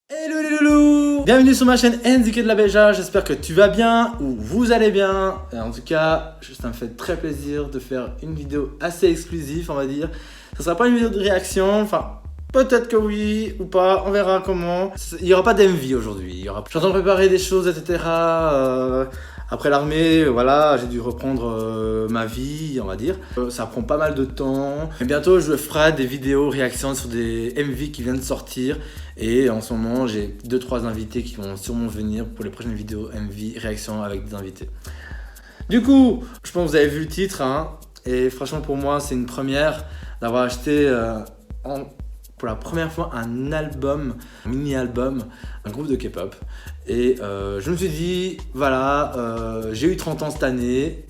Hello les loulous! Bienvenue sur ma chaîne NZK de la Beja, j'espère que tu vas bien ou vous allez bien. Et en tout cas, ça me fait très plaisir de faire une vidéo assez exclusive, on va dire. Ça sera pas une vidéo de réaction, enfin peut-être que oui ou pas, on verra comment. Il n'y aura pas d'MV aujourd'hui, je suis en train de préparer des choses, etc. Après l'armée, voilà, j'ai dû reprendre ma vie, on va dire. Ça prend pas mal de temps. Et bientôt, je ferai des vidéos réactions sur des MV qui viennent de sortir. Et en ce moment, j'ai 2-3 invités qui vont sûrement venir pour les prochaines vidéos MV réactions avec des invités. Du coup, je pense que vous avez vu le titre, hein, et franchement pour moi, c'est une première d'avoir acheté pour la première fois un album, un mini-album, un groupe de K-pop. Et je me suis dit, voilà, j'ai eu 30 ans cette année.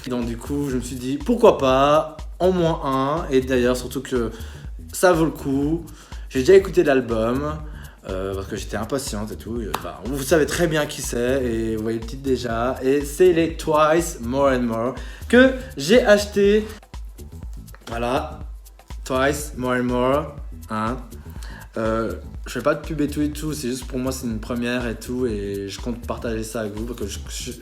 Donc du coup, je me suis dit, pourquoi pas, en moins un. Et d'ailleurs, surtout que ça vaut le coup. J'ai déjà écouté l'album, parce que j'étais impatiente et tout. Enfin, vous savez très bien qui c'est, et vous voyez le titre déjà. Et c'est les Twice More and More que j'ai acheté. Voilà. Twice, More and More, hein. Je fais pas de pub et tout, c'est juste pour moi c'est une première et tout, et je compte partager ça avec vous parce que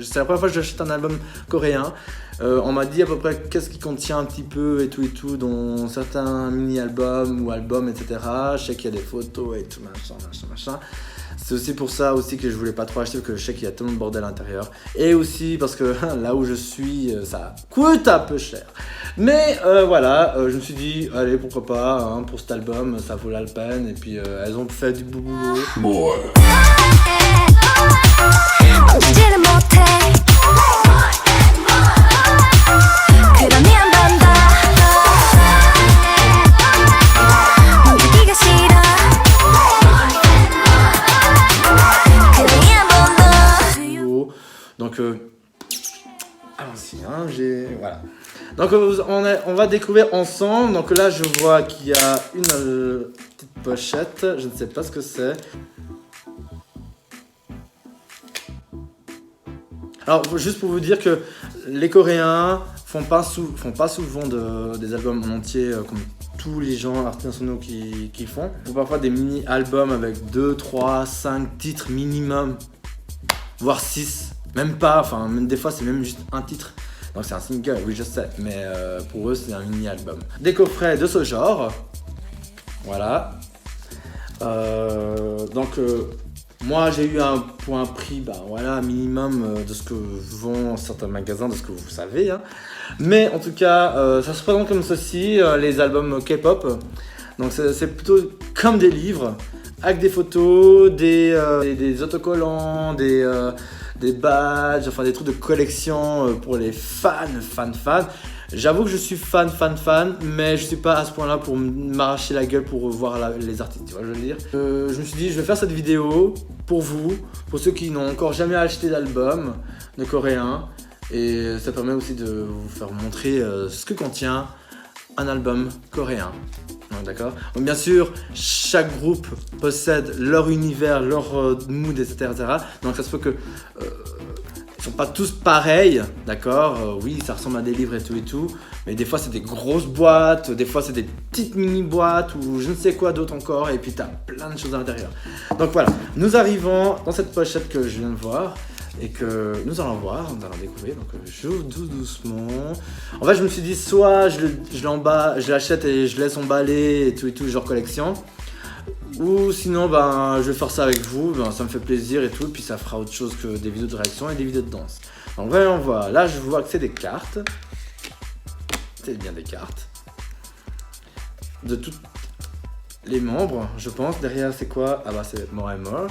c'est la première fois que j'achète un album coréen. On m'a dit à peu près qu'est-ce qui contient un petit peu et tout, dont certains mini-albums ou albums, etc. Je sais qu'il y a des photos et tout, machin. C'est aussi pour ça aussi que je voulais pas trop acheter, parce que je sais qu'il y a tellement de bordel à l'intérieur. Et aussi parce que là où je suis, ça coûte un peu cher. Mais voilà, je me suis dit, allez, pourquoi pas, hein, pour cet album, ça vaut la peine. Et puis elles ont fait du boulot. Donc, allons-y, hein, voilà. Donc, on va découvrir ensemble. Donc là, je vois qu'il y a une petite pochette. Je ne sais pas ce que c'est. Alors, juste pour vous dire que les Coréens font pas souvent des albums en entier comme tous les gens internationaux qui font. Ils font parfois des mini-albums avec 2, 3, 5 titres minimum, voire 6. Même pas, enfin même des fois c'est même juste un titre. Donc c'est un single, oui je sais, mais pour eux c'est un mini-album. Des coffrets de ce genre, voilà. Moi j'ai eu pour un prix, voilà, minimum de ce que vendent certains magasins, de ce que vous savez. Hein. Mais en tout cas, ça se présente comme ceci, les albums K-pop. Donc c'est plutôt comme des livres, avec des photos, des autocollants, des badges, enfin des trucs de collection pour les fans. J'avoue que je suis fan, mais je suis pas à ce point là pour m'arracher la gueule pour voir les artistes, tu vois, je veux dire. Je me suis dit, je vais faire cette vidéo pour vous, pour ceux qui n'ont encore jamais acheté d'album de coréen, et ça permet aussi de vous faire montrer ce que contient un album coréen. D'accord. Donc bien sûr, chaque groupe possède leur univers, leur mood, etc. Donc ça se peut que ils sont pas tous pareils, d'accord. Oui, ça ressemble à des livres et tout, mais des fois c'est des grosses boîtes, des fois c'est des petites mini boîtes ou je ne sais quoi d'autre encore, et puis t'as plein de choses à l'intérieur. Donc voilà, nous arrivons dans cette pochette que je viens de voir. Et que nous allons voir, nous allons découvrir. Donc j'ouvre doucement. En fait je me suis dit soit je l'achète et je laisse emballer et tout genre collection. Ou sinon je vais faire ça avec vous, ça me fait plaisir et tout. Et puis ça fera autre chose que des vidéos de réaction et des vidéos de danse. Donc voyons voir, là je vois que c'est des cartes. C'est bien des cartes. De tous les membres je pense. Derrière c'est quoi? Ah c'est More and More.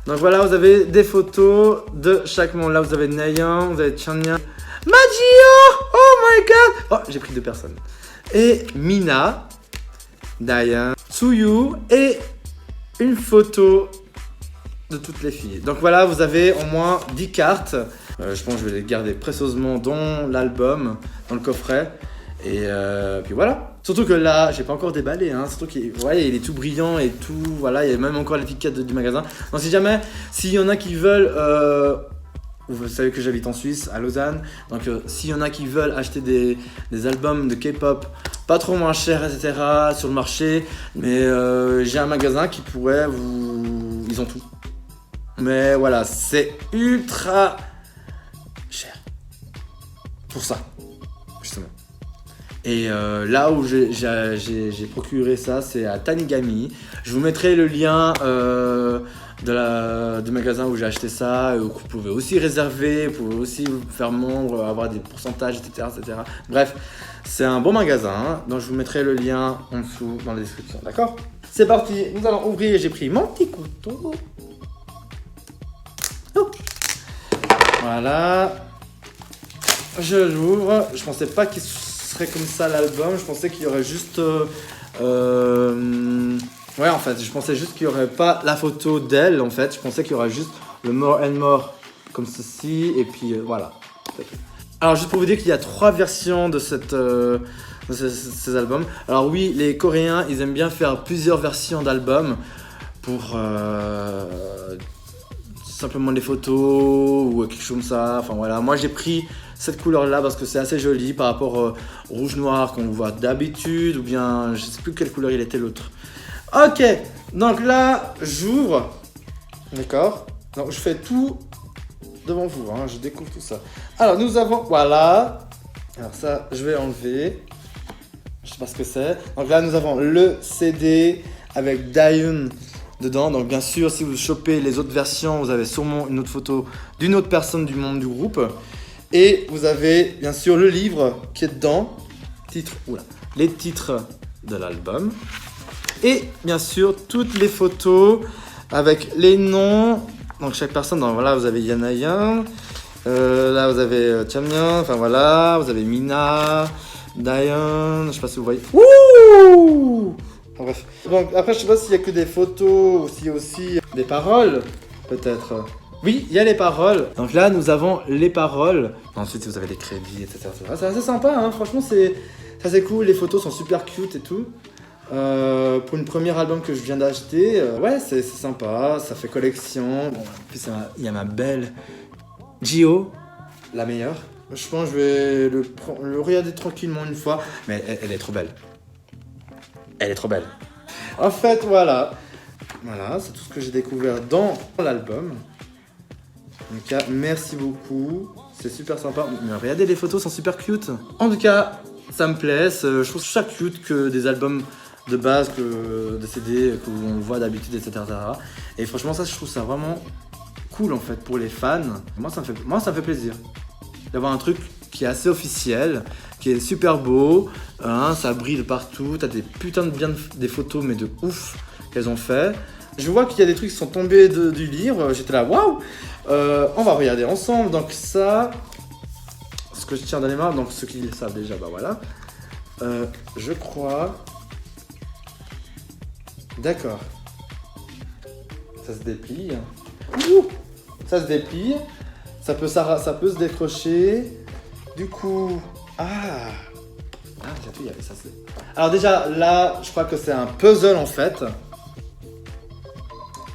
Donc voilà, vous avez des photos de chaque membre. Là, vous avez Nayeon, vous avez Chanyeol, Majio, oh my god. Oh, j'ai pris 2 personnes. Et Mina, Dayan, Tsuyu et une photo de toutes les filles. Donc voilà, vous avez au moins 10 cartes. Je pense que je vais les garder précieusement dans l'album, dans le coffret. Et puis voilà. Surtout que là, j'ai pas encore déballé, hein. Surtout qu'il il est tout brillant et tout. Voilà, il y a même encore l'étiquette du magasin. Donc si jamais, s'il y en a qui veulent, vous savez que j'habite en Suisse, à Lausanne. Donc s'il y en a qui veulent acheter des albums de K-pop pas trop moins cher, etc. sur le marché. Mais j'ai un magasin qui pourrait vous... Ils ont tout. Mais voilà, c'est ultra cher. Pour ça, justement. Et là où j'ai procuré ça, c'est à Tanigami. Je vous mettrai le lien du magasin où j'ai acheté ça. Vous pouvez aussi réserver, vous pouvez aussi vous faire membre, avoir des pourcentages, etc. etc. Bref, c'est un bon magasin. Hein, donc je vous mettrai le lien en dessous dans la description. D'accord? C'est parti, nous allons ouvrir. J'ai pris mon petit couteau. Oh. Voilà. Je l'ouvre. Je pensais pas qu'il serait comme ça l'album. Je pensais qu'il y aurait juste... Ouais, en fait, je pensais juste qu'il n'y aurait pas la photo d'elle, en fait. Je pensais qu'il y aurait juste le More and More comme ceci, et puis voilà. Alors, juste pour vous dire qu'il y a 3 versions de ces albums. Alors oui, les Coréens, ils aiment bien faire plusieurs versions d'albums pour simplement des photos ou quelque chose comme ça. Enfin voilà, moi j'ai pris cette couleur-là parce que c'est assez joli par rapport au rouge-noir qu'on voit d'habitude, ou bien je sais plus quelle couleur il était l'autre. Ok, donc là, j'ouvre, d'accord. Donc je fais tout devant vous, hein, je découvre tout ça. Alors nous avons, voilà. Alors ça, je vais enlever. Je sais pas ce que c'est. Donc là, nous avons le CD avec Daeun dedans. Donc bien sûr, si vous chopez les autres versions, vous avez sûrement une autre photo d'une autre personne du membre du groupe. Et vous avez bien sûr le livre qui est dedans. Les titres de l'album. Et bien sûr, toutes les photos avec les noms. Donc chaque personne, donc voilà, vous avez Yanayan. Là, vous avez Chamyeon. Enfin voilà, vous avez Mina, Daeun. Je sais pas si vous voyez. Wouh! Bref. Donc après, je sais pas s'il y a que des photos ou s'il y a aussi des paroles, peut-être. Oui, il y a les paroles. Donc là, nous avons les paroles. Ensuite, vous avez les crédits, etc. C'est assez sympa, hein. Franchement, c'est cool. Les photos sont super cute et tout. Pour une première album que je viens d'acheter, ouais, c'est sympa, ça fait collection. Bon, en plus, il y a ma belle Gio, la meilleure. Je pense que je vais le regarder tranquillement une fois, mais elle est trop belle. Elle est trop belle. En fait, voilà, c'est tout ce que j'ai découvert dans l'album. Donc, merci beaucoup, c'est super sympa. Mais regardez, les photos sont super cute. En tout cas, ça me plaît, je trouve ça cute que des albums de base, que des CD que l'on voit d'habitude, etc. Et franchement, ça, je trouve ça vraiment cool en fait pour les fans. Moi, ça me fait plaisir d'avoir un truc qui est assez officiel, qui est super beau, hein, ça brille de partout, t'as des putains des photos, mais de ouf qu'elles ont fait. Je vois qu'il y a des trucs qui sont tombés du livre, j'étais là, waouh! On va regarder ensemble, donc ça, ce que je tiens dans les mains, donc ceux qui le savent déjà, bah voilà. Je crois... D'accord. Ça se déplie. Ouh, ça se déplie. Ça peut se décrocher. Du coup... j'ai tout, il y avait ça. Alors déjà, là, je crois que c'est un puzzle en fait.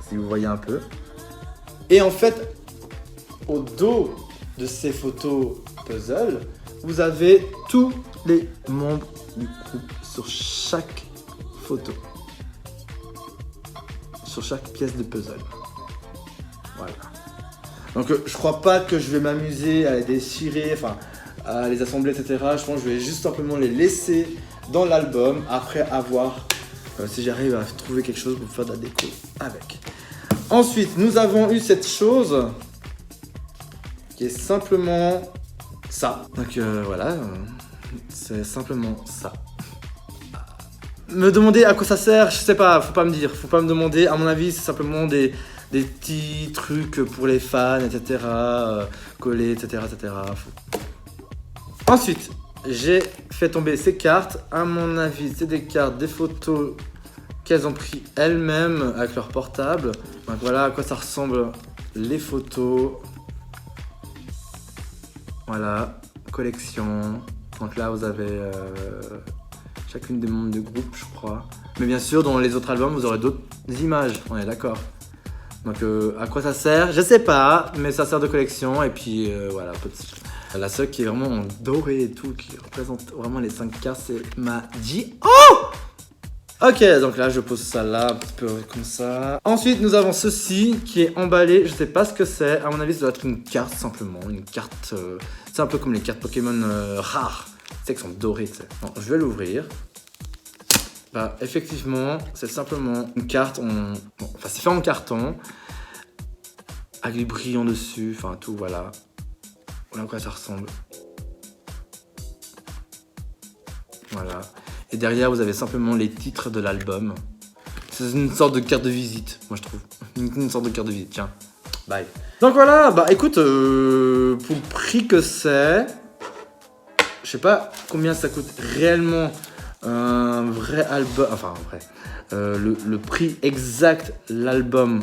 Si vous voyez un peu. Et en fait, au dos de ces photos puzzle, vous avez tous les membres du groupe sur chaque photo. Sur chaque pièce de puzzle. Voilà. Donc je crois pas que je vais m'amuser à les déchirer, enfin à les assembler, etc. Je pense que je vais juste simplement les laisser dans l'album après avoir, si j'arrive à trouver quelque chose pour faire de la déco avec. Ensuite, nous avons eu cette chose qui est simplement ça. Donc voilà, c'est simplement ça. Me demander à quoi ça sert, je sais pas, faut pas me dire, faut pas me demander. À mon avis, c'est simplement des petits trucs pour les fans, etc. Collés, etc. etc. Ensuite, j'ai fait tomber ces cartes. À mon avis, c'est des cartes, des photos qu'elles ont pris elles-mêmes avec leur portable. Donc voilà à quoi ça ressemble les photos. Voilà, collection. Donc là, vous avez chacune des membres du groupe, je crois. Mais bien sûr, dans les autres albums, vous aurez d'autres images, on est d'accord. Donc à quoi ça sert? Je sais pas, mais ça sert de collection. Et puis voilà, La seule qui est vraiment en doré et tout, qui représente vraiment les 5 cartes, c'est Maji. Oh! Ok, donc là je pose ça là, un petit peu comme ça. Ensuite nous avons ceci qui est emballé, je sais pas ce que c'est. À mon avis ça doit être une carte simplement, une carte... c'est un peu comme les cartes Pokémon rares. Tu sais qu'elles sont dorées, tu sais. Bon, je vais l'ouvrir. Bah effectivement, c'est simplement une carte, enfin c'est fait en carton. Avec du brillant dessus, enfin tout, voilà. Voilà à quoi ça ressemble. Voilà. Et derrière, vous avez simplement les titres de l'album. C'est une sorte de carte de visite, moi je trouve. Une sorte de carte de visite, tiens. Bye. Donc voilà, bah écoute, pour le prix que c'est, je sais pas combien ça coûte réellement un vrai album, enfin un vrai. Le prix exact, l'album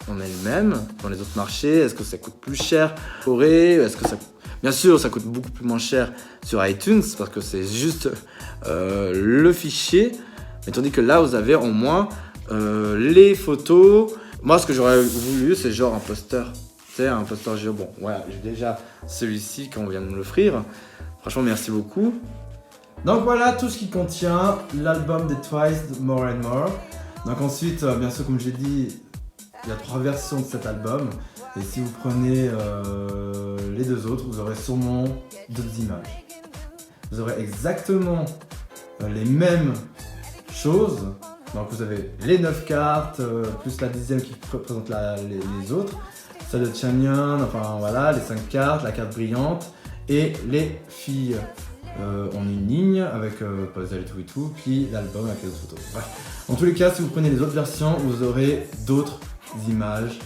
en elle-même, dans les autres marchés, est-ce que ça coûte plus cher en Corée, est-ce que ça... Bien sûr, ça coûte beaucoup plus moins cher sur iTunes parce que c'est juste le fichier. Mais tandis que là, vous avez au moins les photos. Moi, ce que j'aurais voulu, c'est genre un poster. Tu sais, un poster géant. Bon, voilà, j'ai déjà celui-ci quand on vient de me l'offrir. Franchement, merci beaucoup. Donc voilà tout ce qui contient l'album des Twice, More and More. Donc ensuite, bien sûr, comme j'ai dit, il y a 3 versions de cet album. Et si vous prenez les 2 autres, vous aurez sûrement d'autres images. Vous aurez exactement les mêmes choses. Donc vous avez les 9 cartes, plus la 10e qui représente les autres. Celle de Chanyeon, enfin voilà, les 5 cartes, la carte brillante. Et les filles en une ligne avec Puzzle et tout, puis l'album avec les autres photos. Bref. En tous les cas, si vous prenez les autres versions, vous aurez d'autres images.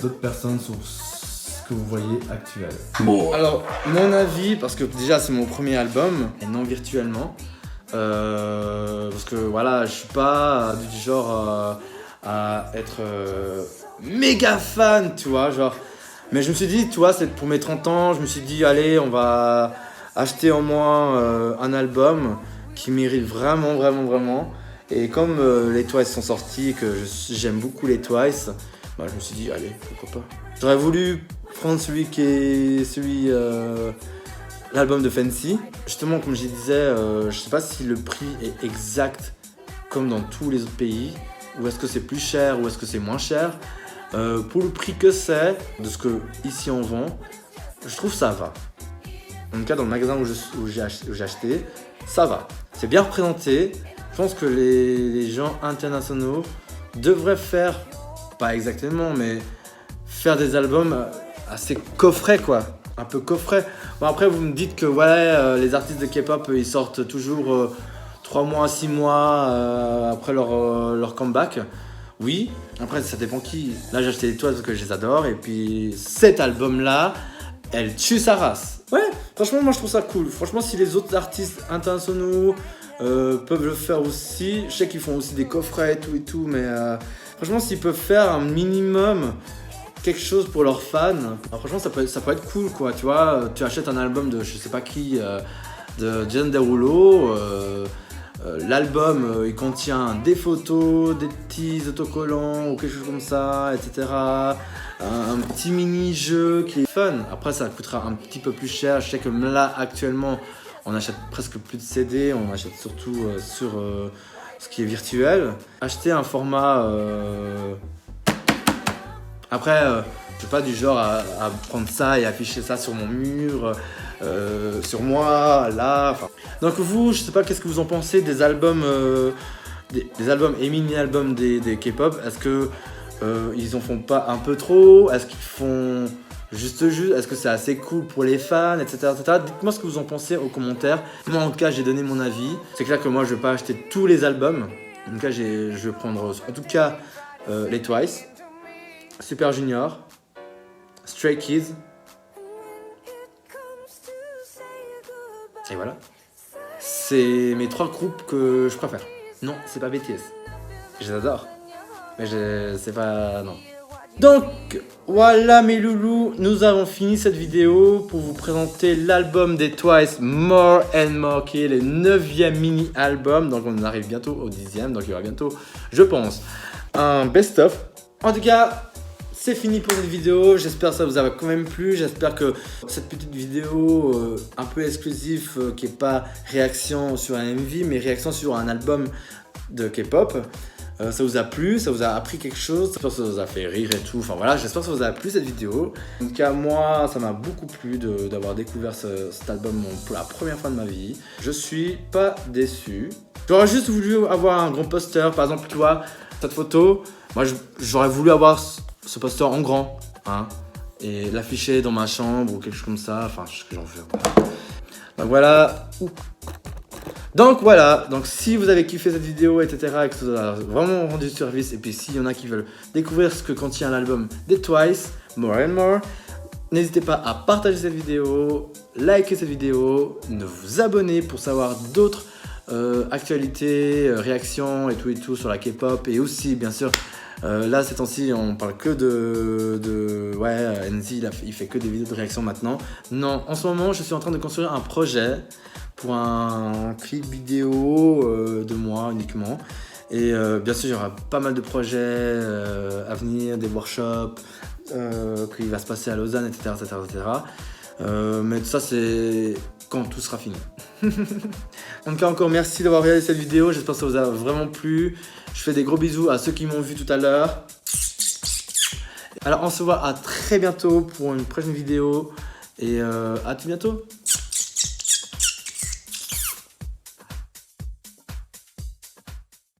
D'autres personnes sur ce que vous voyez actuel. Bon. Alors, mon avis, parce que déjà c'est mon premier album, et non virtuellement, parce que voilà, je suis pas du genre à être méga fan, tu vois, genre. Mais je me suis dit, tu vois, c'est pour mes 30 ans, je me suis dit, allez, on va acheter au moins un album qui mérite vraiment. Et comme les Twice sont sortis et que j'aime beaucoup les Twice, bah, je me suis dit, allez, pourquoi pas. J'aurais voulu prendre l'album de Fancy. Justement, comme je disais, je sais pas si le prix est exact comme dans tous les autres pays, ou est-ce que c'est plus cher, ou est-ce que c'est moins cher. Pour le prix que c'est, de ce que ici on vend, je trouve ça va. En tout cas, dans le magasin où j'ai acheté, ça va. C'est bien représenté. Je pense que les gens internationaux devraient faire, pas exactement, mais faire des albums assez coffrets, quoi. Un peu coffrets. Bon, après, vous me dites que ouais, les artistes de K-pop, ils sortent toujours 3 mois, 6 mois après leur comeback. Oui, après, ça dépend qui. Là, j'ai acheté les toiles parce que je les adore. Et puis, cet album-là, elle tue sa race. Ouais, franchement, moi, je trouve ça cool. Franchement, si les autres artistes internationaux peuvent le faire aussi, je sais qu'ils font aussi des coffrets et tout, mais franchement, s'ils peuvent faire un minimum quelque chose pour leurs fans, alors, franchement, ça peut être cool, quoi. Tu vois, tu achètes un album de je sais pas qui, de Jason Derulo. L'album, il contient des photos, des petits autocollants ou quelque chose comme ça, etc. Un petit mini-jeu qui est fun. Après, ça coûtera un petit peu plus cher. Je sais que là, actuellement, on achète presque plus de CD. On achète surtout sur ce qui est virtuel. Acheter un format... Après, je suis pas du genre à prendre ça et afficher ça sur mon mur, sur moi, là. Enfin. Donc vous, je sais pas qu'est-ce que vous en pensez des albums, des albums et mini-albums des K-pop. Est-ce que ils en font pas un peu trop? Est-ce qu'ils font juste? Est-ce que c'est assez cool pour les fans, etc. Dites-moi ce que vous en pensez aux commentaires. Moi, en tout cas, j'ai donné mon avis. C'est clair que moi, je vais pas acheter tous les albums. En tout cas, je vais prendre, en tout cas, les Twice, Super Junior, Stray Kids. Et voilà. C'est mes 3 groupes que je préfère. Non, c'est pas BTS. Je les adore. Mais c'est pas... Non. Donc, voilà mes loulous. Nous avons fini cette vidéo pour vous présenter l'album des Twice, More and More, qui est le 9e mini-album. Donc, on arrive bientôt au 10e. Donc, il y aura bientôt, je pense, un best-of. En tout cas... c'est fini pour cette vidéo. J'espère que ça vous a quand même plu. J'espère que cette petite vidéo un peu exclusive, qui n'est pas réaction sur un MV, mais réaction sur un album de K-pop, ça vous a plu, ça vous a appris quelque chose, j'espère que ça vous a fait rire et tout. Enfin voilà, j'espère que ça vous a plu cette vidéo. En tout cas, moi, ça m'a beaucoup plu d'avoir découvert cet album pour la première fois de ma vie. Je suis pas déçu. J'aurais juste voulu avoir un grand poster, par exemple, tu vois, cette photo. Moi, j'aurais voulu avoir ce poster en grand, hein, et l'afficher dans ma chambre ou quelque chose comme ça. Enfin, ce que j'en veux. Donc voilà. Donc voilà, donc si vous avez kiffé cette vidéo, etc., et que ça vous a vraiment rendu service, et puis s'il y en a qui veulent découvrir ce que contient l'album des Twice, More and More, n'hésitez pas à partager cette vidéo, liker cette vidéo, de vous abonner pour savoir d'autres actualités, réactions et tout sur la K-pop, et aussi bien sûr, là ces temps-ci on parle que ouais, NZ il fait que des vidéos de réaction maintenant. Non, en ce moment je suis en train de construire un projet pour un clip vidéo de moi uniquement, et bien sûr il y aura pas mal de projets à venir, des workshops qui va se passer à Lausanne, etc. Mais tout ça c'est quand tout sera fini. En tout cas, encore merci d'avoir regardé cette vidéo, j'espère que ça vous a vraiment plu. Je fais des gros bisous à ceux qui m'ont vu tout à l'heure. Alors on se voit à très bientôt pour une prochaine vidéo, et à tout bientôt.